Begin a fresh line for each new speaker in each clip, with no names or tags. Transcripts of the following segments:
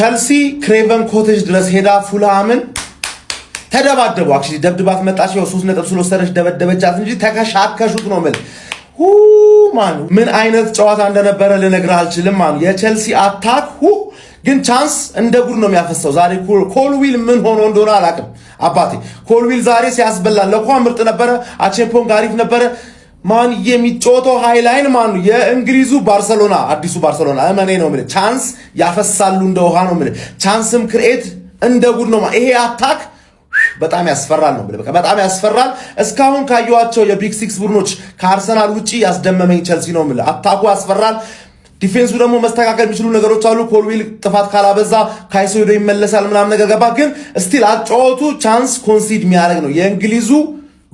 ቸልሲ ክሬቨን ኮቴጅ ድረስ ሄዳ ፉልሃምን ተደባደቡ። አክቹሊ ደብድባት መጣች። 3 ነጥብ ስለወሰደች ደበደበቻት እንጂ ተከሻከሹት ነው ማለት ማን ምን አይነት ጨዋታ እንደነበረ ልነግርህ አልችልም። ማን የቸልሲ አታክ ግን ቻንስ እንደ ጉድ ነው የሚያፈሰው። ዛሬ ኮልዊል ምን ሆኖ እንደሆነ አላውቅም። አባቴ ኮልዊል ዛሬ ሲያስበላ ለኳ ምርጥ ነበረ። አቼምፖን ጋሪፍ ነበረ። ማን የሚጮተው ሃይላይን ማን የእንግሊዙ ባርሰሎና አዲሱ ባርሰሎና እመኔ ነው ማለት ቻንስ ያፈሳሉ እንደ ውሃ ነው ማለት ቻንስም ክሬት እንደ ጉድ ነው። ይሄ አታክ በጣም ያስፈራል ነው በቃ በጣም ያስፈራል። እስካሁን ካዩዋቸው የቢግ 6 ቡድኖች ከአርሰናል ውጪ ያስደመመኝ ቸልሲ ነው ማለት አታኩ ያስፈራል። ዲፌንሱ ደግሞ መስተካከል የሚችሉ ነገሮች አሉ። ኮልዊል ጥፋት ካላበዛ ካይሴዶ ይመለሳል ምናምን ነገር ገባ። ግን ስቲል አጫወቱ ቻንስ ኮንሲድ የሚያደርግ ነው የእንግሊዙ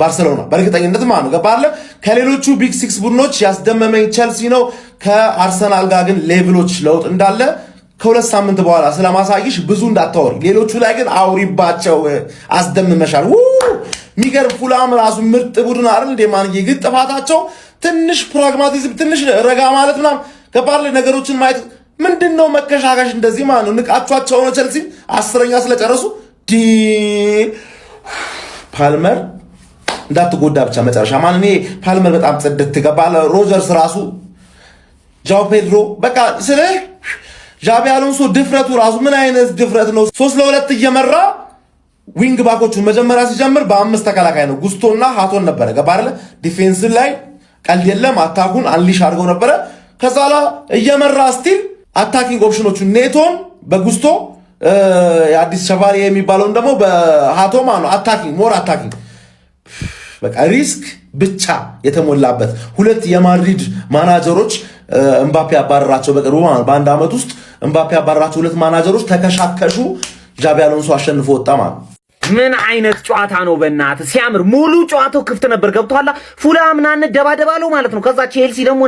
ባርሰሎና በእርግጠኝነት ማለት ነው ገባለ። ከሌሎቹ ቢግ 6 ቡድኖች ያስደመመኝ ቸልሲ ነው። ከአርሰናል ጋር ግን ሌቭሎች ለውጥ እንዳለ ከሁለት ሳምንት በኋላ ስለማሳይሽ ብዙ እንዳታወሪ። ሌሎቹ ላይ ግን አውሪባቸው። አስደምመሻል። ሚገርም ፉላም ራሱ ምርጥ ቡድን አይደል እንዴ ማንዬ? ግን ጥፋታቸው ትንሽ ፕራግማቲዝም ትንሽ ረጋ ማለት ምናምን ገባለ። ነገሮችን ማየት ምንድነው መከሻከሽ እንደዚህ ማለት ነው። ንቃቿቸው ነው ቸልሲ 10ኛ ስለጨረሱ ፓልመር እንዳትጎዳ ብቻ መጨረሻ ማን እኔ ፓልመር በጣም ጽድት ገባለ። ሮጀርስ ራሱ ጃው ፔድሮ በቃ ስለ ጃቢ አሎንሶ ድፍረቱ ራሱ ምን አይነት ድፍረት ነው። 3-2 እየመራ ዊንግ ባኮቹ መጀመሪያ ሲጀምር በ5 ተከላካይ ነው ጉስቶና ሃቶን ነበረ ገባለ። ዲፌንስ ላይ ቀልድ የለም። አታኩን አንሊሽ አድርገው ነበረ። ከዛላ እየመራ ስቲል አታኪንግ ኦፕሽኖቹ ኔቶን በጉስቶ የአዲስ ሸቫሪ የሚባለውን ደግሞ በሃቶ ነው አታኪንግ ሞር አታኪንግ በቃ ሪስክ ብቻ የተሞላበት ሁለት የማድሪድ ማናጀሮች እምባፔ አባረራቸው በቅርቡ በአንድ ዓመት ውስጥ እምባፔ አባረራቸው ሁለት ማናጀሮች ተከሻከሹ። ጃቢ አሎንሶ አሸንፎ ወጣ ማለት
ምን አይነት ጨዋታ ነው በእናት ሲያምር። ሙሉ ጨዋታው ክፍት ነበር ገብቷላ። ፉልሃም ምናምን ደባደባለው ማለት ነው። ከዛ ቼልሲ ደግሞ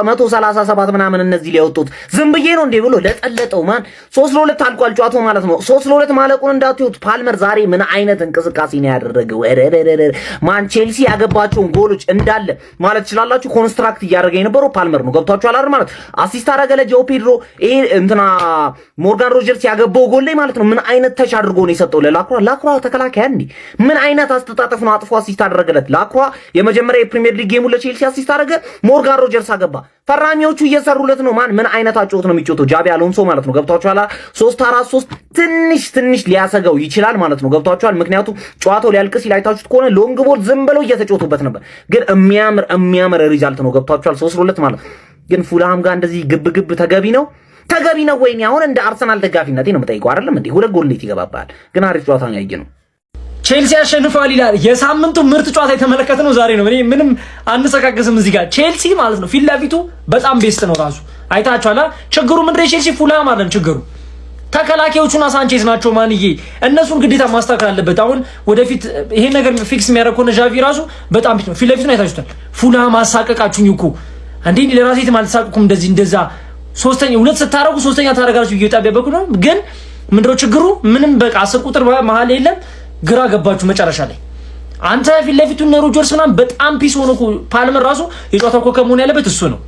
137 ምናምን እነዚህ ላይ ወጡት ዝም ብዬ ነው እንዴ ብሎ ለጠለጠው ማን 3-2 አልቋል ጨዋታው ማለት ነው። 3-2 ማለቁን እንዳትዩት። ፓልመር ዛሬ ምን አይነት እንቅስቃሴ ነው ያደረገው ማን ቼልሲ ያገባቸውን ጎሎች እንዳለ ማለት ትችላላችሁ ኮንስትራክት እያደረገ የነበረው ፓልመር ነው ገብቷችኋል አይደል ማለት አሲስት አደረገ ለጆ ፔድሮ። ይሄ እንትና ሞርጋን ሮጀርስ ያገባው ጎል ላይ ማለት ነው ምን አይነት ተች አድርጎ ነው የሰጠው ለላክሯ ተከላካይ እንዴ ምን አይነት አስተጣጣፍ ነው አጥፎ አሲስት አደረገለት። ላክሯ የመጀመሪያ የፕሪሚየር ሊግ ጌሙ ለቼልሲ አሲስት አደረገ። ሞርጋን ሮጀርስ አገባ። ፈራሚዎቹ እየሰሩለት ነው። ማን አይነት አጨውት ነው የሚጮተው ጃቢ አሎንሶ ማለት ነው ገብቷችኋል። 3-4-3 ትንሽ ሊያሰጋው ይችላል ማለት ነው ገብቷችኋል። ምክንያቱም ጨዋታው ሊያልቅ ሲል አይታችሁት ከሆነ ሎንግ ቦል ዝም ብለው እየተጮቱበት ነበር። ግን የሚያምር ሪዛልት ነው ገብቷችኋል 3-2 ማለት ግን ፉልሃም ጋር እንደዚህ ግብ ተገቢ ነው ወይ? አሁን እንደ አርሰናል ደጋፊነቴ ነው የምጠይቀው አይደለም እንዴ? ሁለት ጎል እንዴት ይገባባል? ግን አሪፍ ጨዋታ ነው ያየነው።
ቼልሲ ያሸንፋል ይላል። የሳምንቱ ምርጥ ጨዋታ የተመለከተነው ዛሬ ነው። እኔ ምንም አንሰቃቀስም እዚህ ጋር ቼልሲ ማለት ነው ፊት ለፊቱ በጣም ቤስት ነው ራሱ አይታችኋል። ችግሩ ምንድነው? ቼልሲ ፉልሃም አይደለም ችግሩ ተከላካዮቹና ሳንቼዝ ናቸው። ማንዬ እነሱን ግዴታ ማስተካከል አለበት። አሁን ወደፊት ይሄን ነገር ፊክስ የሚያደርግ ከሆነ ጃቪ ራሱ በጣም ፊት ነው ፊት ለፊቱን አይታችሁታል። ፉልሃም አሳቀቃችሁኝ እኮ እንዴ ለራሴ ተማልሳቀቁም እንደዛ ሶስተኛ ሁለት ስታረጉ ሶስተኛ ታረጋላችሁ እየጣበበኩ ነው። ግን ምንድነው ችግሩ? ምንም በቃ 10 ቁጥር መሀል የለም። ግራ ገባችሁ መጨረሻ ላይ። አንተ ፊት ለፊቱን ሮጀርስ ምናምን በጣም ፒስ ሆኖ ፓልመር ራሱ የጨዋታው ኮከብ መሆን ያለበት እሱ ነው።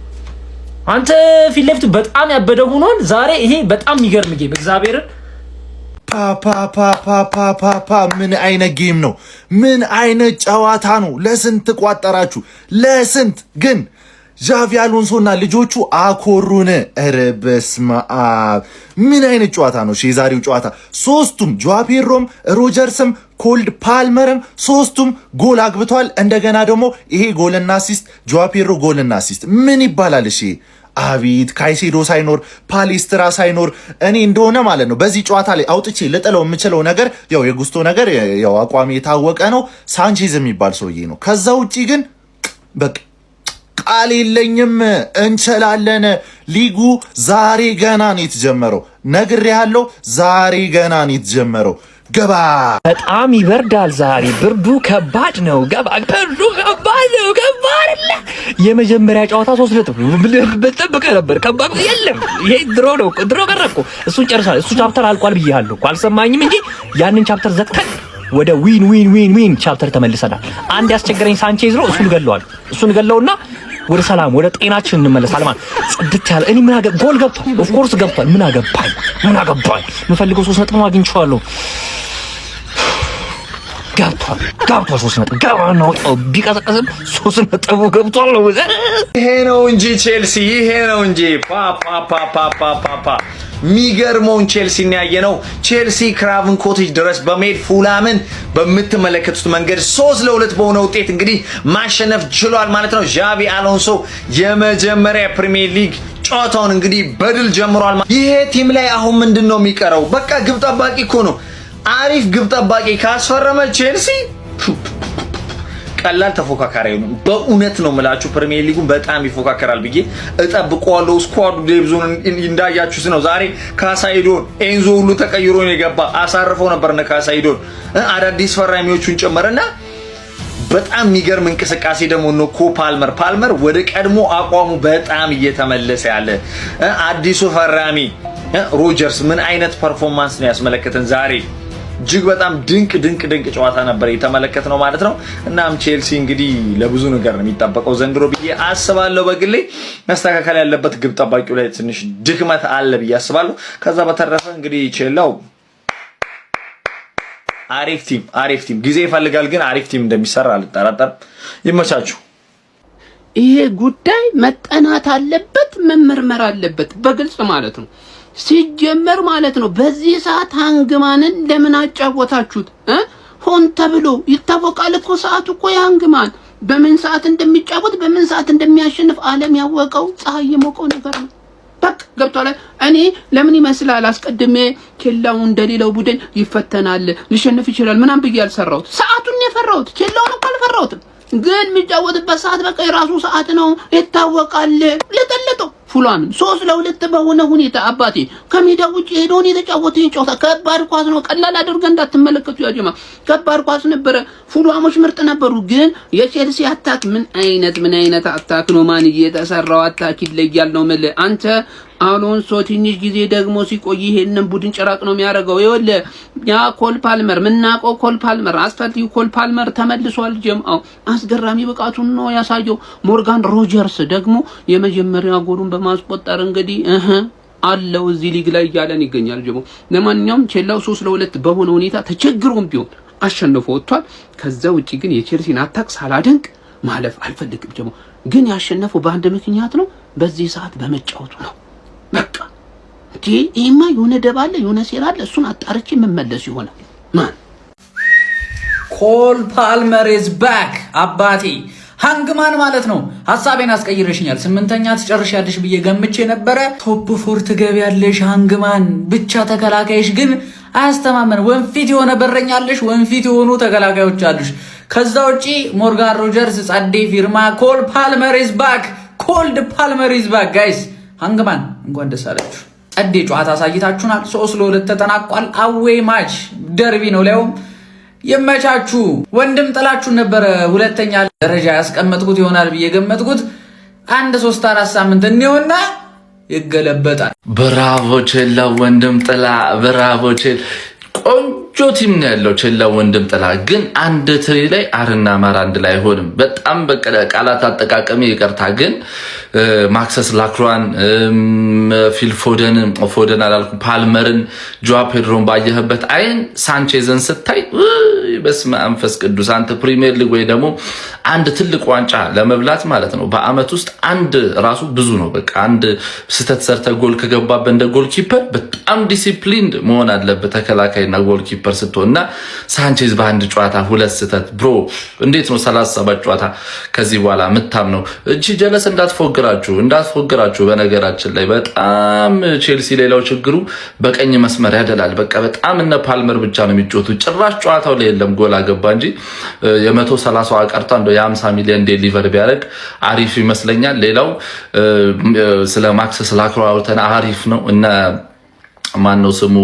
አንተ ፊት ለፊቱ በጣም ያበደ ሆኗል ዛሬ። ይሄ በጣም የሚገርም ጌም እግዚአብሔርን
ምን አይነት ጌም ነው? ምን አይነት ጨዋታ ነው? ለስንት ቋጠራችሁ? ለስንት ግን ጃቪ አሎንሶና ልጆቹ አኮሩን። ኧረ በስመ አብ ምን አይነት ጨዋታ ነው የዛሬው ጨዋታ። ሶስቱም ጆዋ ፔድሮም ሮጀርስም ኮልድ ፓልመርም ሶስቱም ጎል አግብተዋል። እንደገና ደግሞ ይሄ ጎልና አሲስት ጆዋ ፔድሮ ጎልና አሲስት ምን ይባላል? እሺ አቤት ካይሴዶ ሳይኖር ፓሌስትራ ሳይኖር እኔ እንደሆነ ማለት ነው በዚህ ጨዋታ ላይ አውጥቼ ልጥለው የምችለው ነገር ያው የጉስቶ ነገር ያው አቋሚ የታወቀ ነው። ሳንቼዝ የሚባል ሰውዬ ነው። ከዛ ውጪ ግን በቃ ቃል የለኝም። እንችላለን። ሊጉ ዛሬ ገና ነው የተጀመረው። ነግሬሃለሁ። ዛሬ ገና ነው የተጀመረው። ገባ
በጣም ይበርዳል ዛሬ። ብርዱ ከባድ ነው። ገባ ብርዱ ከባድ ነው። ከባድ አለ። የመጀመሪያ ጨዋታ 3 በጠብቀ ነበር። ከባድ የለም። ይሄ ድሮ ነው። ድሮ ቀረኩ። እሱን ጨርሳል። እሱ ቻፕተር አልቋል ብዬሃለሁ እኮ አልሰማኝም እንጂ ያንን ቻፕተር ዘግተን ወደ ዊን ቻፕተር ተመልሰናል። አንድ ያስቸገረኝ ሳንቼዝ ነው። እሱን ገለውና ወደ ሰላም ወደ ጤናችን እንመለሳለን ማለት ጽድት ያለ እኔ ምን ጎል ገብቷል። ኦፍ ኮርስ ገብቷል። ምን አገባኝ የምፈልገው 3 ነጥብ አግኝቼዋለሁ። ገብቷል 3 ነጥብ ገባ ነው። ቢቀዘቀዝም 3 ነጥብ ገብቷል ነው።
ይሄ ነው እንጂ ቼልሲ ይሄ ነው እንጂ ፓ የሚገርመውን ቼልሲ ያየነው። ቼልሲ ክራቨን ኮቴጅ ድረስ በመሄድ ፉላምን በምትመለከቱት መንገድ 3-2 በሆነ ውጤት እንግዲህ ማሸነፍ ችሏል ማለት ነው። ዣቪ አሎንሶ የመጀመሪያ ፕሪሚየር ሊግ ጨዋታውን እንግዲህ በድል ጀምሯል። ይሄ ቲም ላይ አሁን ምንድነው የሚቀረው? በቃ ግብ ጠባቂ እኮ ነው። አሪፍ ግብ ጠባቂ ካስፈረመ ቼልሲ ቀላል ተፎካካሪ ነው። በእውነት ነው የምላችሁ ፕሪሚየር ሊጉን በጣም ይፎካከራል ብዬ እጠብቀዋለሁ። ስኳዱ ዴብዞን እንዳያችሁት ነው። ዛሬ ካሳይዶን ኤንዞ ሁሉ ተቀይሮ ነው የገባ። አሳርፈው ነበር ነው ካሳይዶን አዳዲስ ፈራሚዎቹን ጨመረና በጣም የሚገርም እንቅስቃሴ ደግሞ ነው። ፓልመር ወደ ቀድሞ አቋሙ በጣም እየተመለሰ ያለ አዲሱ ፈራሚ ሮጀርስ ምን አይነት ፐርፎርማንስ ነው ያስመለከተን ዛሬ። እጅግ በጣም ድንቅ ጨዋታ ነበር የተመለከትነው ማለት ነው። እናም ቼልሲ እንግዲህ ለብዙ ነገር ነው የሚጠበቀው ዘንድሮ ብዬ አስባለሁ። በግሌ መስተካከል ያለበት ግብ ጠባቂው ላይ ትንሽ ድክመት አለ ብዬ አስባለሁ። ከዛ በተረፈ እንግዲህ ቼላው አሪፍ ቲም ጊዜ ይፈልጋል፣ ግን አሪፍ ቲም እንደሚሰራ አልጠራጠርም። ይመቻችሁ።
ይሄ ጉዳይ መጠናት አለበት፣ መመርመር አለበት በግልጽ ማለት ነው። ሲጀመር ማለት ነው በዚህ ሰዓት ሃንግማንን ለምን አጫወታችሁት? ሆን ተብሎ ይታወቃል እኮ ሰዓቱ እኮ የሃንግማን በምን ሰዓት እንደሚጫወት በምን ሰዓት እንደሚያሸንፍ ዓለም ያወቀው ፀሐይ የሞቀው ነገር ነው። በቃ ገብቷል። እኔ ለምን ይመስላል አስቀድሜ ኬላው እንደሌላው ቡድን ይፈተናል ሊሸነፍ ይችላል ምናምን ብዬ አልሰራሁት። ሰዓቱን የፈራሁት ኬላውን እኮ አልፈራሁትም። ግን የሚጫወትበት ሰዓት በቃ የራሱ ሰዓት ነው ይታወቃል። ለጠለጠው ፉላምን 3-2 በሆነ ሁኔታ አባቴ ከሜዳ ውጪ ሄዶን የተጫወተ ጨዋታ ከባድ ኳስ ነው። ቀላል አድርገን እንዳትመለከቱ ያጀማ ከባድ ኳስ ነበረ። ፉላሞች ምርጥ ነበሩ። ግን የቼልሲ አታክ ምን አይነት አታክ ነው? ማን እየተሰራው አታክ ይለያል ነው ማለት አንተ አሎንሶ ትንሽ ጊዜ ደግሞ ሲቆይ ይሄንን ቡድን ጭራቅ ነው የሚያደርገው። ይኸውልህ ያ ኮል ፓልመር ምናቀው ኮል ፓልመር አስፈልጊው ኮል ፓልመር ተመልሷል። ጀምአው አስገራሚ ብቃቱን ነው ያሳየው። ሞርጋን ሮጀርስ ደግሞ የመጀመሪያ ጎሉን በማስቆጠር እንግዲህ አለው እዚህ ሊግ ላይ ያለን ይገኛል። ጀሞ ለማንኛውም ቼላው 3-2 በሆነ ሁኔታ ተቸግሮም ቢሆን አሸንፎ ወጥቷል። ከዛ ውጪ ግን የቼልሲን አታክ ሳላደንቅ ማለፍ አልፈልግም። ጀሞ ግን ያሸነፈው በአንድ ምክንያት ነው። በዚህ ሰዓት በመጫወቱ ነው። በቃ ይሄማ የሆነ ደባለ የሆነ ሴራ አለ። እሱን አጣርቼ መመለስ ይሆናል። ማን
ኮል ፓልመር ኢዝ ባክ አባቴ ሃንግማን ማለት ነው። ሐሳቤን አስቀይረሽኛል። 8ኛ ትጨርሻለሽ ብዬ ገምቼ ነበረ። ቶፕ 4 ትገቢያለሽ ሃንግማን። ብቻ ተከላካይሽ ግን አያስተማመን። ወንፊት የሆነ በረኛለሽ፣ ወንፊት የሆኑ ተከላካዮች አሉሽ። ከዛ ውጪ ሞርጋን ሮጀርስ ጸዴ ፊርማ። ኮል ፓልመር ኢዝ ባክ። ኮልድ ፓልመር ኢዝ ባክ ጋይስ። ሃንግማን እንኳን ደስ አላችሁ። ጸዴ ጨዋታ አሳይታችሁናል። 3-2 ተጠናቋል። አዌይ ማች ደርቢ ነው ላይውም የመቻችሁ ወንድም ጥላችሁ ነበረ። ሁለተኛ ደረጃ ያስቀመጥኩት ይሆናል ብዬ ገመጥኩት። 1-3-4 ሳምንት እንየውና ይገለበጣል።
ብራቮ ቼላ ወንድም ጥላ፣ ብራቮ ቼላ። ቆንጆ ቲም ነው ያለው ቼላ ወንድም ጥላ። ግን አንድ ትሪ ላይ አርና ማር አንድ ላይ አይሆንም። በጣም በቃላት አጠቃቀሚ ይቅርታ። ግን ማክሰስ ላክሯን፣ ፊል ፎደን አላልኩም፣ ፓልመርን፣ ጆዋ ፔድሮን ባየህበት አይን ሳንቼዝን ስታይ በስመ አብ መንፈስ ቅዱስ። አንተ ፕሪሚየር ሊግ ወይ ደግሞ አንድ ትልቅ ዋንጫ ለመብላት ማለት ነው በአመት ውስጥ አንድ ራሱ ብዙ ነው። በቃ አንድ ስህተት ሰርተ ጎል ከገባበት እንደ ጎልኪፐር በጣም ዲሲፕሊንድ መሆን አለበት ተከላካይና ጎልኪፐር ስትሆንና ሳንቼዝ በአንድ ጨዋታ 2 ስህተት ብሮ እንዴት ነው 37 ጨዋታ ከዚህ በኋላ ምታም ነው? እቺ ጀለስ እንዳትፎግራችሁ። በነገራችን ላይ በጣም ቼልሲ ሌላው ችግሩ በቀኝ መስመር ያደላል። በቃ በጣም እነ ፓልመር ብቻ ነው የሚጮቱ። ጭራሽ ጨዋታው ላይ የለም ጎል አገባ እንጂ የ130 አቀርታ እንደ የ50 ሚሊዮን ዴሊቨር ቢያደርግ አሪፍ ይመስለኛል። ሌላው ስለ ማክሰስ ላክሯውተን አሪፍ ነው እና ማነው ስሙ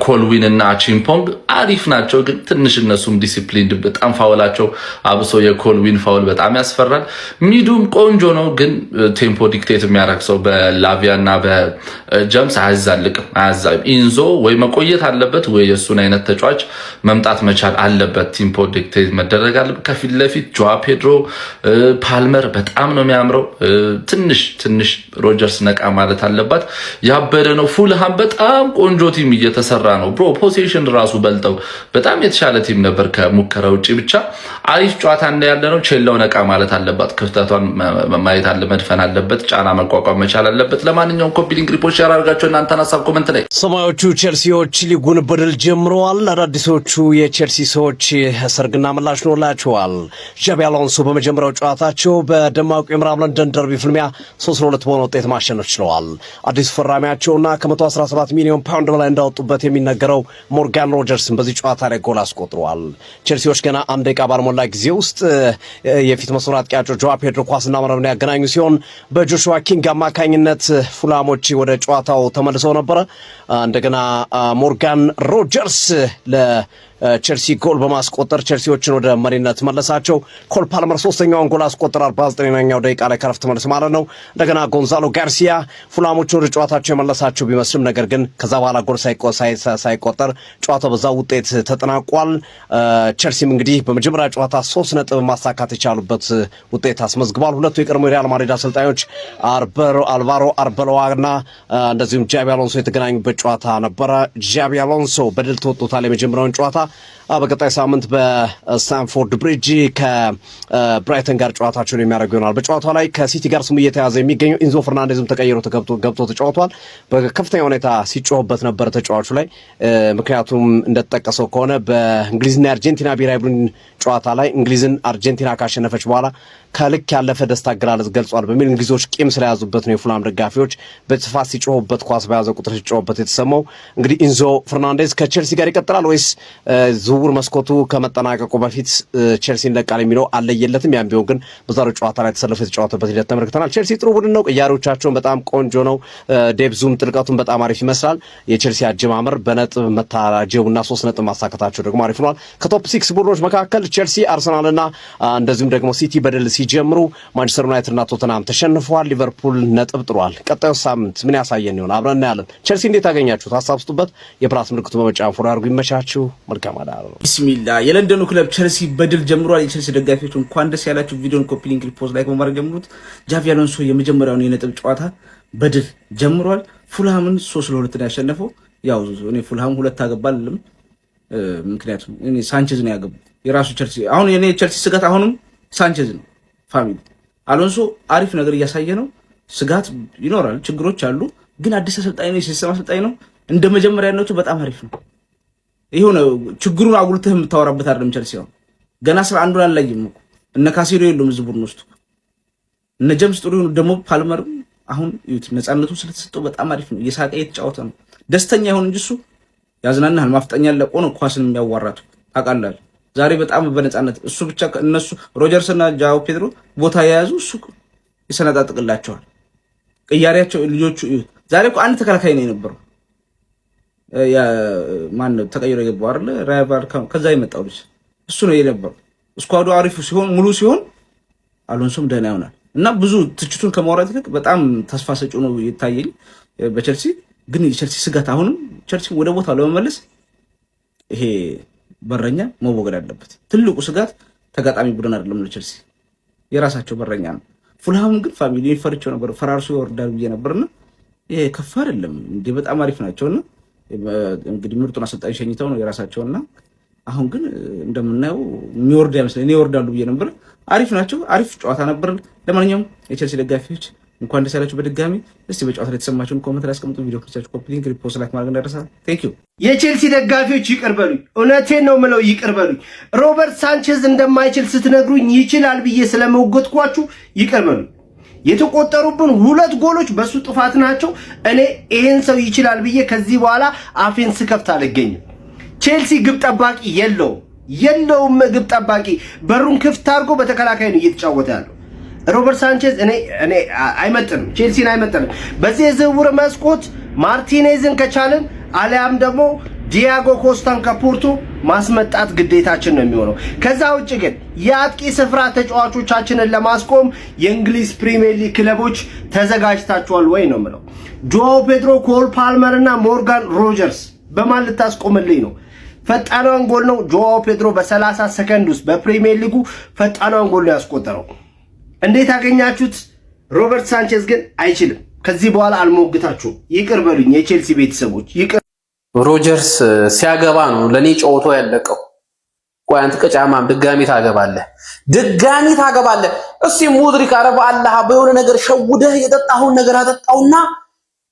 ኮልዊን እና ቺምፖንግ አሪፍ ናቸው፣ ግን ትንሽ እነሱም ዲሲፕሊን በጣም ፋውላቸው አብሶ የኮልዊን ፋውል በጣም ያስፈራል። ሚዱም ቆንጆ ነው፣ ግን ቴምፖ ዲክቴት የሚያደርግ ሰው በላቪያ እና በጀምስ አያዛልቅም። ኢንዞ ወይ መቆየት አለበት ወይ የእሱን አይነት ተጫዋች መምጣት መቻል አለበት። ቴምፖ ዲክቴት መደረግ አለበት። ከፊት ለፊት ጆዋ ፔድሮ ፓልመር በጣም ነው የሚያምረው። ትንሽ ሮጀርስ ነቃ ማለት አለባት። ያበደ ነው። ፉልሃም በጣም ቆንጆ ቲም እየተሰራ ነው ብሮ። ፖሴሽን ራሱ በልጠው በጣም የተሻለ ቲም ነበር ከሙከራ ውጪ። ብቻ አሪፍ ጨዋታ ያለ ነው። ቼላው ነቃ ማለት አለባት። ክፍተቷን ማየት አለ፣ መድፈን አለበት፣ ጫና መቋቋም መቻል አለበት። ለማንኛውም ኮፒ ሊንክ ሪፖርት ሼር አድርጋችሁ እናንተን ሀሳብ ኮሜንት ላይ።
ሰማዮቹ ቼልሲዎች ሊጉን በድል ጀምረዋል። አዳዲሶቹ የቼልሲ ሰዎች ሰርግና ምላሽ ኖላቸዋል። ዣቢ አሎንሶ በመጀመሪያው ጨዋታቸው በደማቁ የምዕራብ ለንደን ደርቢ ፍልሚያ 3-2 በሆነ ውጤት ማሸነፍ ችለዋል። አዲሱ ፈራሚያቸውና ከ117 ሚሊዮን ፓውንድ በላይ እንዳወጡበት የሚነገረው ሞርጋን ሮጀርስን በዚህ ጨዋታ ላይ ጎል አስቆጥረዋል። ቼልሲዎች ገና አንድ ደቂቃ ባልሞላ ጊዜ ውስጥ የፊት መስመር አጥቂያቸው ጆዋ ፔድሮ ኳስና መረብን ያገናኙ ሲሆን በጆሹዋ ኪንግ አማካኝነት ፉላሞች ወደ ጨዋታው ተመልሰው ነበረ። እንደገና ሞርጋን ሮጀርስ ቼልሲ ጎል በማስቆጠር ቼልሲዎችን ወደ መሪነት መለሳቸው። ኮል ፓልመር ሶስተኛውን ጎል አስቆጠረ 49ኛው ደቂቃ ላይ ከረፍት መልስ ማለት ነው። እንደገና ጎንዛሎ ጋርሲያ ፉላሞችን ወደ ጨዋታቸው የመለሳቸው ቢመስልም ነገር ግን ከዛ በኋላ ጎል ሳይቆጠር ጨዋታው በዛ ውጤት ተጠናቋል። ቼልሲም እንግዲህ በመጀመሪያ ጨዋታ 3 ነጥብ ማሳካት የቻሉበት ውጤት አስመዝግቧል። ሁለቱ የቀድሞ ሪያል ማድሪድ አሰልጣኞች አልቫሮ አርበሎዋና እንደዚሁም ዣቢ አሎንሶ የተገናኙበት ጨዋታ ነበረ። ዣቢ አሎንሶ በድል ተወጥቶታል የመጀመሪያውን ጨዋታ። በቀጣይ ሳምንት በስታንፎርድ ብሪጅ ከብራይተን ጋር ጨዋታቸውን የሚያደርጉ ይሆናል። በጨዋታው ላይ ከሲቲ ጋር ስሙ እየተያዘ የሚገኘው ኢንዞ ፈርናንዴዝም ተቀይሮ ገብቶ ተጫውቷል። በከፍተኛ ሁኔታ ሲጮህበት ነበር ተጫዋቹ ላይ። ምክንያቱም እንደተጠቀሰው ከሆነ በእንግሊዝና የአርጀንቲና ብሔራዊ ቡድን ጨዋታ ላይ እንግሊዝን አርጀንቲና ካሸነፈች በኋላ ከልክ ያለፈ ደስታ አገላለጽ ገልጿል በሚል እንግሊዞች ቂም ስለያዙበት ነው የፉላም ደጋፊዎች በስፋት ሲጮሁበት፣ ኳስ በያዘ ቁጥር ሲጮሁበት የተሰማው። እንግዲህ ኢንዞ ፈርናንዴዝ ከቼልሲ ጋር ይቀጥላል ወይስ ዝውውር መስኮቱ ከመጠናቀቁ በፊት ቼልሲን ለቃል የሚለው አለየለትም። ያም ቢሆን ግን በዛሬው ጨዋታ ላይ ተሰልፎ የተጫወተበት ሂደት ተመልክተናል። ቼልሲ ጥሩ ቡድን ነው። ቅያሬዎቻቸውን በጣም ቆንጆ ነው። ዴብዙም ጥልቀቱም በጣም አሪፍ ይመስላል። የቼልሲ አጀማመር በነጥብ መታጀቡና 3 ነጥብ ማሳካታቸው ደግሞ አሪፍ ሆኗል። ከቶፕ 6 ቡድኖች መካከል ቼልሲ፣ አርሰናልና እንደዚሁም ደግሞ ሲቲ በድል ሲጀምሩ ማንቸስተር ዩናይትድ እና ቶተንሃም ተሸንፈዋል። ሊቨርፑል ነጥብ ጥሏል። ቀጣዩ ሳምንት ምን ያሳየን ይሆን? አብረን እናያለን። ቼልሲ እንዴት አገኛችሁት? ሀሳብ ስጡበት። የፕላስ ምልክቱ በመጫን ፎሎ አድርጉ። ይመቻችሁ። መልካም አዳር።
ቢስሚላህ። የለንደኑ ክለብ ቼልሲ በድል ጀምሯል። የቼልሲ ደጋፊዎች እንኳን ደስ ያላችሁ። ቪዲዮን ኮፒ ሊንክ ሪፖስት ላይክ በማድረግ ጀምሩት። ዣቪ አሎንሶ የመጀመሪያውን የነጥብ ጨዋታ በድል ጀምሯል። ፉልሃምን 3-2 ነው ያሸነፈው። ያው እኔ ፉልሃም 2 አገባልም፣ ምክንያቱም እኔ ሳንቼዝ ነው ያገባው የራሱ ቼልሲ። አሁን የኔ ቼልሲ ስጋት አሁንም ሳንቼዝ ነው። ፋሚሊ አሎንሶ አሪፍ ነገር እያሳየ ነው። ስጋት ይኖራል፣ ችግሮች አሉ፣ ግን አዲስ አሰልጣኝ ነው፣ የሲስተም አሰልጣኝ ነው። እንደ መጀመሪያነቱ በጣም አሪፍ ነው። ይሄው ነው ችግሩን አጉልተህ የምታወራበት አይደለም። ቼልሲ ነው ገና 11 አላየም እኮ እነ ካሴዶ የሉም እዚህ ቡድን ውስጥ። እነ ጀምስ ጥሩ ነው ደግሞ ፓልመር አሁን ይሁት ነፃነቱ ስለተሰጠው በጣም አሪፍ ነው። እየሳቀ እየተጫወተ ነው። ደስተኛ ይሁን እንጂ እሱ ያዝናናል። ማፍጠኛ ለቆ ነው ኳስን የሚያዋራቱ ታውቃለህ። ዛሬ በጣም በነፃነት እሱ ብቻ እነሱ ሮጀርስ እና ጃኦ ፔድሮ ቦታ የያዙ እሱ ይሰነጣጥቅላቸዋል። ቅያሬያቸው ልጆቹ ይሁት ዛሬ እኮ አንድ ተከላካይ ነው የነበረው። ማን ነው ተቀይሮ የገባው አይደል? ራይቫል ከዛ የመጣው ልጅ እሱ ነው የነበረው። ስኳዱ አሪፍ ሲሆን ሙሉ ሲሆን አሎንሶም ደህና ይሆናል እና ብዙ ትችቱን ከማውራት ይልቅ በጣም ተስፋ ሰጪ ነው የታየኝ በቼልሲ። ግን የቼልሲ ስጋት አሁንም ቼልሲ ወደ ቦታው ለመመለስ ይሄ በረኛ መወገድ አለበት። ትልቁ ስጋት ተጋጣሚ ቡድን አይደለም ለቼልሲ የራሳቸው በረኛ ነው። ፉልሃም ግን ፋሚሊ ፈርቸው ነበር፣ ፈራርሶ ይወርዳል ብዬ ነበርና ይሄ ከፍ አይደለም እንዴ፣ በጣም አሪፍ ናቸውና እንግዲህ ምርጡን አሰልጣኝ ሸኝተው ነው የራሳቸውና አሁን ግን እንደምናየው የሚወርድ አይመስለኝ። እኔ ይወርዳሉ ብዬ ነበር። አሪፍ ናቸው። አሪፍ ጨዋታ ነበር። ለማንኛውም የቼልሲ ደጋፊዎች እንኳን ደስ ያላችሁ በድጋሚ። እስቲ በጨዋታ ላይ የተሰማችሁን ኮሜንት ላይ አስቀምጡ። ቪዲዮ ክሊቻችሁ ኮፒ ሊንክ ሪፖስት ላይክ ማድረግ እንዳይረሳ። ቴንክ ዩ።
የቼልሲ ደጋፊዎች ይቅር በሉኝ። እውነቴን ነው የምለው፣ ይቅር በሉኝ። ሮበርት ሳንቼዝ እንደማይችል ስትነግሩኝ ይችላል ብዬ ስለመወገጥኳችሁ ይቅር በሉኝ። የተቆጠሩብን 2 ጎሎች በሱ ጥፋት ናቸው። እኔ ይሄን ሰው ይችላል ብዬ ከዚህ በኋላ አፌን ስከፍት አልገኝም። ቼልሲ ግብ ጠባቂ የለውም ግብ ጠባቂ በሩን ክፍት አድርጎ በተከላካይ ነው እየተጫወተ ያለው። ሮበርት ሳንቼዝ እኔ አይመጥንም፣ ቼልሲን አይመጥንም። በዚህ የዝውውር መስኮት ማርቲኔዝን ከቻልን አሊያም ደግሞ ዲያጎ ኮስታን ከፖርቶ ማስመጣት ግዴታችን ነው የሚሆነው። ከዛ ውጭ ግን የአጥቂ ስፍራ ተጫዋቾቻችንን ለማስቆም የእንግሊዝ ፕሪሚየር ሊግ ክለቦች ተዘጋጅታችኋል ወይ ነው የምለው። ጆአው ፔድሮ፣ ኮል ፓልመር እና ሞርጋን ሮጀርስ በማን ልታስቆምልኝ ነው? ፈጣኗን ጎል ነው ጆአው ፔድሮ በ30 ሰከንድ ውስጥ በፕሪሚየር ሊጉ ፈጣኗን ጎል ነው ያስቆጠረው። እንዴት አገኛችሁት? ሮበርት ሳንቼዝ ግን አይችልም። ከዚህ በኋላ አልሞግታችሁም። ይቅር በሉኝ የቼልሲ ቤተሰቦች ይቅር።
ሮጀርስ ሲያገባ ነው ለኔ ጨዋታ ያለቀው። ቆይ አንተ ቀጫማም ድጋሚ ታገባለህ። እስቲ ሙድሪክ አረባ አላህ በሆነ ነገር ሸውደህ የጠጣሁን ነገር አጠጣውና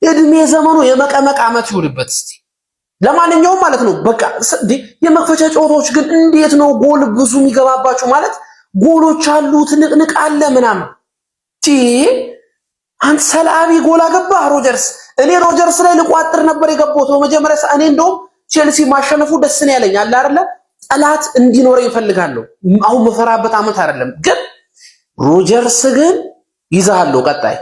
እድሜ ዘመኑ የመቀመቅ አመት ይሁንበት። እስቲ ለማንኛውም ማለት ነው በቃ የመክፈቻ ጨዋታዎች ግን እንዴት ነው ጎል ብዙ የሚገባባቸው? ማለት ጎሎች አሉ፣ ትንቅንቅ አለ ምናምን። አንተ ሰላቢ ጎል አገባ ሮጀርስ። እኔ ሮጀርስ ላይ ልቋጥር ነበር የገባሁት በመጀመሪያ። እኔ እንደውም ቼልሲ ማሸነፉ ደስ ነው ያለኝ አለ አይደለ? ጠላት እንዲኖር ይፈልጋለሁ። አሁን መፈራበት አመት አይደለም። ግን ሮጀርስ ግን ይዛሃለሁ። ቀጣይ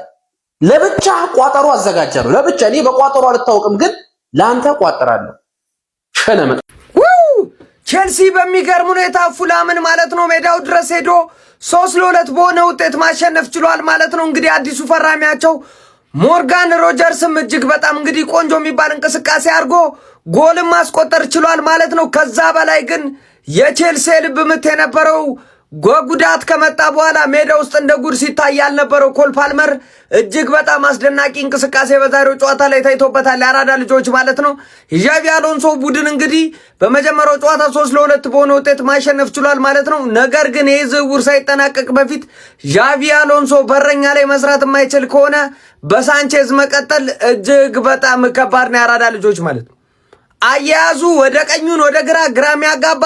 ለብቻ ቋጠሮ አዘጋጃለሁ። ለብቻ እኔ በቋጠሮ አልታወቅም፣ ግን ላንተ ቋጥራለሁ። ሸለመ
ቼልሲ በሚገርም ሁኔታ ፉላምን ማለት ነው ሜዳው ድረስ ሄዶ 3-2 በሆነ ውጤት ማሸነፍ ችሏል ማለት ነው። እንግዲህ አዲሱ ፈራሚያቸው ሞርጋን ሮጀርስም እጅግ በጣም እንግዲህ ቆንጆ የሚባል እንቅስቃሴ አድርጎ ጎልም ማስቆጠር ችሏል ማለት ነው። ከዛ በላይ ግን የቼልሲ ልብ ምት የነበረው ጉዳት ከመጣ በኋላ ሜዳ ውስጥ እንደ ጉድ ሲታይ ያልነበረው ኮል ፓልመር እጅግ በጣም አስደናቂ እንቅስቃሴ በዛሬው ጨዋታ ላይ ታይቶበታል። የአራዳ ልጆች ማለት ነው። የዣቪ አሎንሶ ቡድን እንግዲህ በመጀመሪያው ጨዋታ 3-2 በሆነ ውጤት ማሸነፍ ችሏል ማለት ነው። ነገር ግን ይህ ዝውውር ሳይጠናቀቅ በፊት ዣቪ አሎንሶ በረኛ ላይ መስራት የማይችል ከሆነ በሳንቼዝ መቀጠል እጅግ በጣም ከባድ ነው። የአራዳ ልጆች ማለት ነው። አያያዙ ወደ ቀኙን ወደ ግራ የሚያጋባ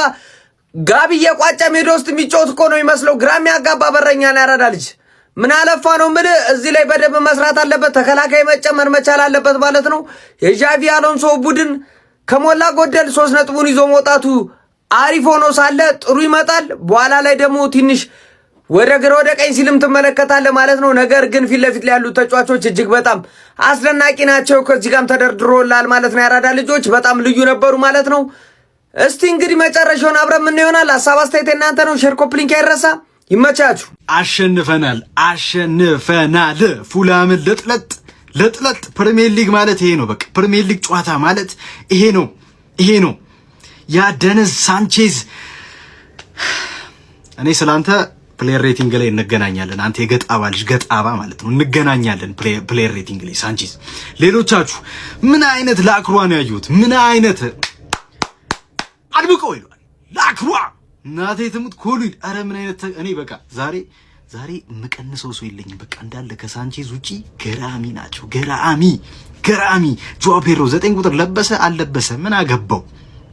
ጋቢ የቋጨ ሜዳ ውስጥ የሚጫወት እኮ ነው የሚመስለው። ግራ የሚያጋባ በረኛ ነው ያራዳ ልጅ። ምን አለፋ ነው የምልህ፣ እዚህ ላይ በደንብ መስራት አለበት። ተከላካይ መጨመር መቻል አለበት ማለት ነው። የዣቪ አሎንሶ ቡድን ከሞላ ጎደል 3 ነጥቡን ይዞ መውጣቱ አሪፍ ሆኖ ሳለ ጥሩ ይመጣል። በኋላ ላይ ደግሞ ትንሽ ወደ ግራ ወደ ቀኝ ሲልም ትመለከታለህ ማለት ነው። ነገር ግን ፊት ለፊት ላይ ያሉት ተጫዋቾች እጅግ በጣም አስደናቂ ናቸው። ከዚህ ጋርም ተደርድሮላል ማለት ነው። ያራዳ ልጆች በጣም ልዩ ነበሩ ማለት ነው። እስቲ እንግዲህ መጨረሻውን አብረን ምን ይሆናል? ሐሳብ አስተያየት እናንተ ነው። ሼር ኮፕ ሊንክ አይረሳ። ይመቻችሁ።
አሸንፈናል። ፉላምን ለጥለጥ ፕሪሚየር ሊግ ማለት ይሄ ነው። በቃ ፕሪሚየር ሊግ ጨዋታ ማለት ይሄ ነው። ያ ደነዝ ሳንቼዝ። እኔ ስላንተ ፕሌየር ሬቲንግ ላይ እንገናኛለን። አንተ የገጣባ ልጅ ገጣባ ማለት ነው። እንገናኛለን ፕሌየር ሬቲንግ ላይ ሳንቼዝ። ሌሎቻችሁ ምን አይነት ላክሯ ነው ያዩት? ምን አይነት አድብቀው ይሏል ላክሯ እናቴ ትሙት ኮሉ። አረ ምን አይነት እኔ በቃ ዛሬ የምቀንሰው ሰው የለኝም። በቃ እንዳለ ከሳንቼዝ ውጪ ገራሚ ናቸው። ገራሚ ጆአ ፔድሮ 9 ቁጥር ለበሰ አልለበሰ ምን አገባው?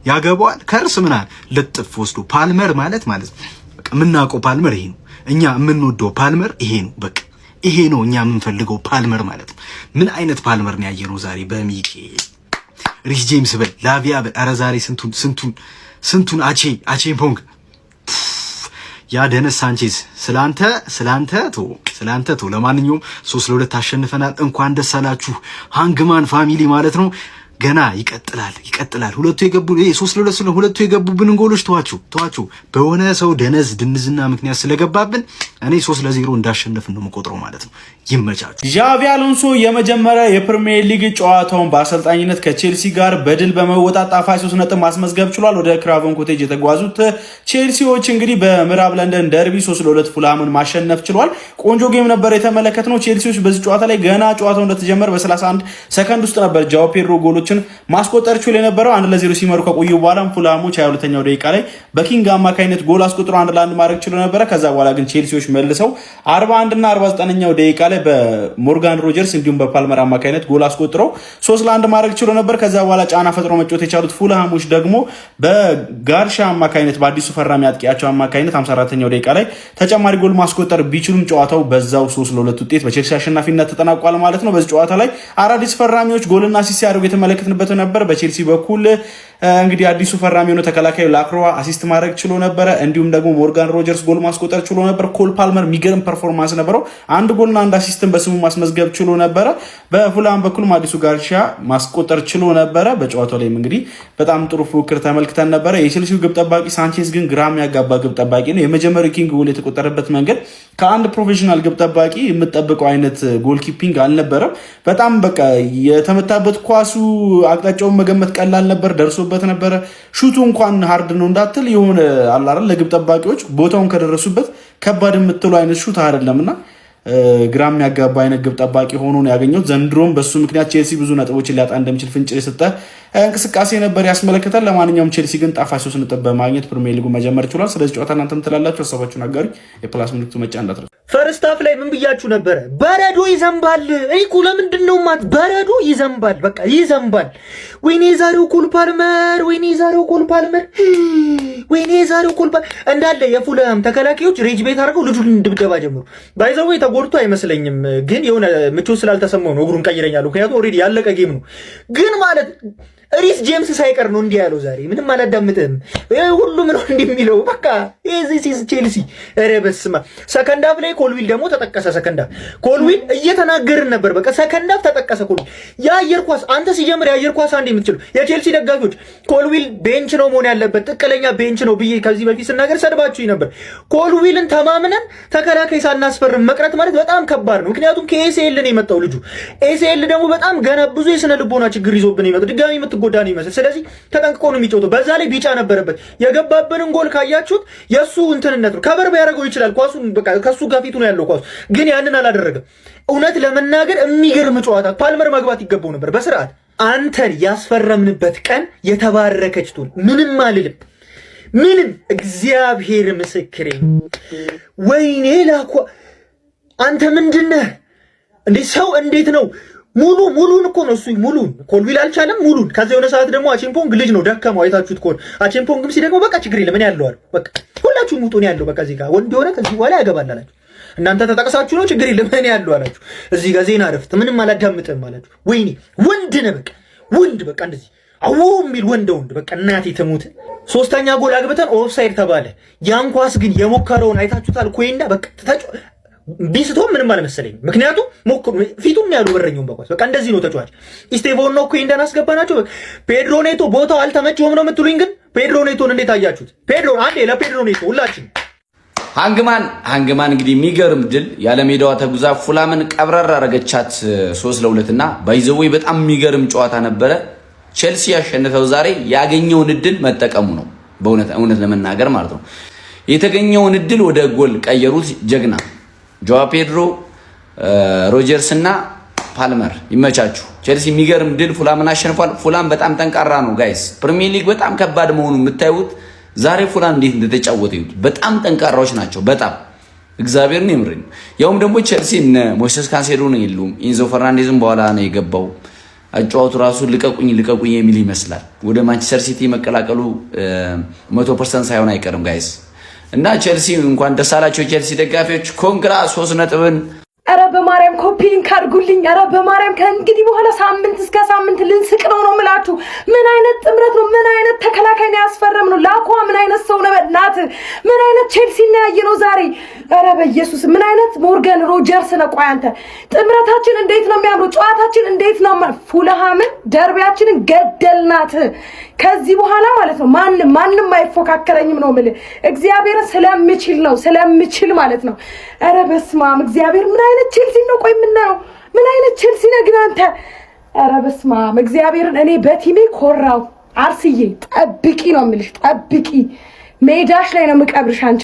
ያገባዋል። ከርስ ምናል ልጥፍ ወስዶ ፓልመር ማለት በቃ የምናውቀው ፓልመር ይሄ ነው። እኛ የምንወደው ፓልመር ይሄ ነው። በቃ ይሄ ነው እኛ የምንፈልገው ፓልመር ማለት ነው። ምን አይነት ፓልመር ነው ያየነው ዛሬ በሚኬል ሪስ ጄምስ በል ላቪያ በል። አረ ዛሬ ስንቱን አቼ ፖንግ ያ ደነስ ሳንቼዝ ስላንተ ቶ ለማንኛውም 3-2 አሸንፈናል። እንኳን ደስ አላችሁ ሃንግማን ፋሚሊ ማለት ነው። ገና ይቀጥላል። ሁለቱ የገቡ 3-2 ስለሆነ ሁለቱ የገቡብን ጎሎች ተዋችሁ። በሆነ ሰው ደነዝ ድንዝና ምክንያት ስለገባብን እኔ 3-0 እንዳሸነፍን ነው የምቆጥረው ማለት ነው። ይመቻችሁ።
ዣቪ አሎንሶ የመጀመሪያ የፕሪሚየር ሊግ ጨዋታውን በአሰልጣኝነት ከቼልሲ ጋር በድል በመወጣት ጣፋጭ 3 ነጥብ ማስመዝገብ ችሏል። ወደ ክራቨን ኮቴጅ የተጓዙት ቼልሲዎች እንግዲህ በምዕራብ ለንደን ደርቢ 3-2 ፉልሃምን ማሸነፍ ችሏል። ቆንጆ ጌም ነበር የተመለከትነው። ቼልሲዎች በዚህ ጨዋታ ላይ ገና ጨዋታው እንደተጀመረ በ31 ሰከንድ ውስጥ ነበር ጆአው ፔድሮ ጎሎችን ማስቆጠር ችሎ የነበረው። 1-0 ሲመሩ ከቆዩ በኋላ ፉልሃሞች 22ኛው ደቂቃ ላይ በኪንግ አማካይነት ጎል አስቆጥሮ 1-1 ማድረግ ችሎ ነበረ። ከዛ በኋላ ግን ቼልሲዎች መልሰው 41 እና 49ኛው ደቂቃ ላይ በሞርጋን ሮጀርስ እንዲሁም በፓልመር አማካይነት ጎል አስቆጥረው 3-1 ማድረግ ችሎ ነበር። ከዛ በኋላ ጫና ፈጥሮ መጫወት የቻሉት ፉልሃሞች ደግሞ በጋርሻ አማካይነት በአዲሱ ፈራሚ አጥቂያቸው አማካይነት 54ኛው ደቂቃ ላይ ተጨማሪ ጎል ማስቆጠር ቢችሉም ጨዋታው በዛው 3-2 ውጤት በቼልሲ አሸናፊነት ተጠናቋል ማለት ነው። በዚህ ጨዋታ ላይ አዳዲስ ፈራሚዎች ጎልና አሲስት ሲያደርጉ የተመለከትንበት ነበር። በቼልሲ በኩል እንግዲህ አዲሱ ፈራሚ የሆነ ተከላካዩ ላክሮዋ አሲስት ማድረግ ችሎ ነበረ። እንዲሁም ደግሞ ሞርጋን ሮጀርስ ጎል ማስቆጠር ችሎ ነበር። ኮል ፓልመር የሚገርም ፐርፎርማንስ ነበረው። አንድ ጎልና አንድ አሲስትን በስሙ ማስመዝገብ ችሎ ነበረ። በፉላም በኩል አዲሱ ጋርሻ ማስቆጠር ችሎ ነበረ። በጨዋታው ላይም እንግዲህ በጣም ጥሩ ፉክክር ተመልክተን ነበረ። የቼልሲው ግብ ጠባቂ ሳንቼዝ ግን ግራ የሚያጋባ ግብ ጠባቂ ነው። የመጀመሪያው ኪንግ ጎል የተቆጠረበት መንገድ ከአንድ ፕሮፌሽናል ግብ ጠባቂ የምጠብቀው አይነት ጎል ኪፒንግ አልነበረም። በጣም በቃ የተመታበት ኳሱ አቅጣጫውን መገመት ቀላል ነበር፣ ደርሶበት ነበረ። ሹቱ እንኳን ሃርድ ነው እንዳትል የሆነ አላረ ለግብ ጠባቂዎች ቦታውን ከደረሱበት ከባድ የምትሉ አይነት ሹት አይደለምና ግራ የሚያጋባ አይነት ግብ ጠባቂ ሆኖ ነው ያገኘው። ዘንድሮም በሱ ምክንያት ቼልሲ ብዙ ነጥቦችን ሊያጣ እንደሚችል ፍንጭ የሰጠ እንቅስቃሴ ነበር ያስመለከታል። ለማንኛውም ቼልሲ ግን ጣፋጭ 3 ነጥብ በማግኘት ፕሪሚየር ሊጉ መጀመር ችሏል። ስለዚህ ጨዋታ እናንተም ትላላችሁ፣ ሀሳባችሁን አጋሩ። የፕላስ ምልክቱ መጫ እንዳትረሱ።
ፈርስት ሃፍ ላይ ምን ብያችሁ ነበረ? በረዶ ይዘንባል። እኮ ለምንድን ነው በረዶ ይዘንባል፣ በቃ ይዘንባል። ወይኔ ዛሬው ኮል ፓልመር፣ ወይኔ ዛሬው ኮል ፓልመር፣ ወይኔ ዛሬው ኮል ፓልመር። እንዳለ የፉላም ተከላካዮች ሬጅ ቤት አድርገው ልጁን ድብደባ ጀምሩ። ባይዘው ተጎድቶ አይመስለኝም፣ ግን የሆነ ምቾት ስላልተሰማው ነው እግሩን ቀይረኛል። ምክንያቱም ኦልሬዲ ያለቀ ጌም ነው። ግን ማለት ሪስ ጄምስ ሳይቀር ነው እንዲህ ያለው። ዛሬ ምንም አላዳምጥም፣ ሁሉም ነው እንዲህ የሚለው። በቃ ኤዚስ ቼልሲ። ኧረ በስመ አብ። ሰከንድ ሃፍ ላይ ኮልዊል ደግሞ ተጠቀሰ። ሰከንድ ሃፍ ኮልዊል እየተናገርን ነበር። በቃ ሰከንድ ሃፍ ተጠቀሰ ኮልዊል። የአየር ኳስ አንተ ሲጀምር የአየር ኳስ አንድ የምትችለው የቼልሲ ደጋፊዎች ኮልዊል ቤንች ነው መሆን ያለበት፣ ጥቅለኛ ቤንች ነው ብዬ ከዚህ በፊት ስናገር ሰድባችሁኝ ነበር። ኮልዊልን ተማምነን ተከላካይ ሳናስፈርም መቅረት ማለት በጣም ከባድ ነው። ምክንያቱም ከኤሲኤል ነው የመጣው ልጁ። ኤሲኤል ደግሞ በጣም ገና ብዙ የስነ ልቦና ችግር ይዞብን ይመጣው ድጋሚ ጎዳን ይመስል። ስለዚህ ተጠንቅቆ ነው የሚጫወተው። በዛ ላይ ቢጫ ነበረበት። የገባብንን ጎል ካያችሁት የሱ እንትንነት ነው። ከበር ቢያደርገው ይችላል። ኳሱን በቃ ከሱ ጋር ፊቱ ነው ያለው ኳሱ፣ ግን ያንን አላደረገም። እውነት ለመናገር የሚገርም ጨዋታ። ፓልመር መግባት ይገባው ነበር በስርዓት። አንተን ያስፈረምንበት ቀን የተባረከች ትሁን። ምንም አልልም፣ ምንም። እግዚአብሔር ምስክሬ። ወይኔ ላኳ አንተ ምንድነህ እንዴ? ሰው እንዴት ነው ሙሉን እኮ ነው እሱ ሙሉን። ኮልዊል አልቻለም ሙሉን። ከዛ የሆነ ሰዓት ደግሞ አቼምፖንግ ልጅ ነው ደከመው። አይታችሁት ከሆነ አቼምፖንግም ሲደግመው በቃ ችግር የለም እኔ ያለው አሉ። በቃ ሁላችሁም ውጡ ነው ያለው። በቃ እዚህ ጋር ወንድ የሆነ ከዚህ በኋላ ያገባል አላችሁ። እናንተ ተጠቅሳችሁ ነው ችግር የለም እኔ ያለው አላችሁ። እዚህ ጋር ዜና ረፍት ምንም አላዳምጥም አላችሁ። ወይኔ ወንድ ነህ በቃ ወንድ፣ በቃ እንደዚህ አዎ የሚል ወንድ በቃ እናቴ ትሙት። ሶስተኛ ጎል አግብተን ኦፍሳይድ ተባለ። ያን ኳስ ግን የሞከረውን አይታችሁታል። ኮይንዳ በቃ ቢስቶ ምንም አልመሰለኝም። ምክንያቱም ፊቱም ያሉ በረኛውን በኳስ በቃ እንደዚህ ነው ተጫዋች። ኢስቴቮን ነው ኮይንዳን አስገባናቸው። ፔድሮ ኔቶ ቦታው አልተመቸውም ነው የምትሉኝ? ግን ፔድሮ ኔቶን እንዴት አያችሁት? ፔድሮ አንዴ ለፔድሮ ኔቶ ሁላችን
ሃንግማን እንግዲህ የሚገርም ድል ያለሜዳዋ ተጉዛ ፉላምን ቀብረር አረገቻት 3-2 እና ባይዘዌ በጣም የሚገርም ጨዋታ ነበረ። ቼልሲ ያሸነፈው ዛሬ ያገኘውን እድል መጠቀሙ ነው። በእውነት ለመናገር ማለት ነው። የተገኘውን እድል ወደ ጎል ቀየሩት። ጀግና ጆዋ ፔድሮ፣ ሮጀርስ እና ፓልመር ይመቻችሁ። ቼልሲ የሚገርም ድል ፉላምን አሸንፏል። ፉላም በጣም ጠንካራ ነው ጋይስ። ፕሪሚየር ሊግ በጣም ከባድ መሆኑን የምታዩት ዛሬ ፉላም እንዴት እንደተጫወተ ይሁት። በጣም ጠንካራዎች ናቸው። በጣም እግዚአብሔርን ይምርኝ። ያውም ደግሞ ቼልሲ እነ ሞይሴስ ካንሴዶ ነው የሉም። ኢንዞ ፈርናንዴዝም በኋላ ነው የገባው። አጫዋቱ ራሱ ልቀቁኝ የሚል ይመስላል። ወደ ማንቸስተር ሲቲ መቀላቀሉ 100% ሳይሆን አይቀርም ጋይስ። እና ቼልሲ እንኳን ደስ አላችሁ የቼልሲ ደጋፊዎች። ኮንግራ 3 ነጥብን
አረ በማርያም ኮፒ ሊንክ አድርጉልኝ። አረ በማርያም ከእንግዲህ በኋላ ሳምንት እስከ ሳምንት ልንስቅ ነው የምላችሁ። ምን አይነት ጥምረት ነው? ምን አይነት ተከላካይ ነው ያስፈረም ነው? ላኳ ምን አይነት ሰው ነው? በእናት ምን አይነት ቼልሲ ነው ያየነው ዛሬ? አረ በኢየሱስ ምን አይነት ሞርጋን ሮጀርስ ነው? ቆይ አንተ ጥምረታችን እንዴት ነው የሚያምሩ? ጨዋታችን እንዴት ነው? ፉልሃምን ደርቢያችንን ገደልናት። ከዚህ በኋላ ማለት ነው ማንም አይፎካከረኝም ነው የምልህ። እግዚአብሔር ስለምችል ማለት ነው። አረ በስመ አብ እግዚአብሔር ምን አይነት ቼልሲ ነው? ቆይ የምናየው ምን አይነት ቼልሲ ነው ግን አንተ? አረ በስመ አብ እግዚአብሔርን እኔ በቲሜ ኮራው። አርስዬ ጠብቂ ነው የምልሽ፣ ጠብቂ። ሜዳሽ ላይ ነው የምቀብርሽ አንቺ።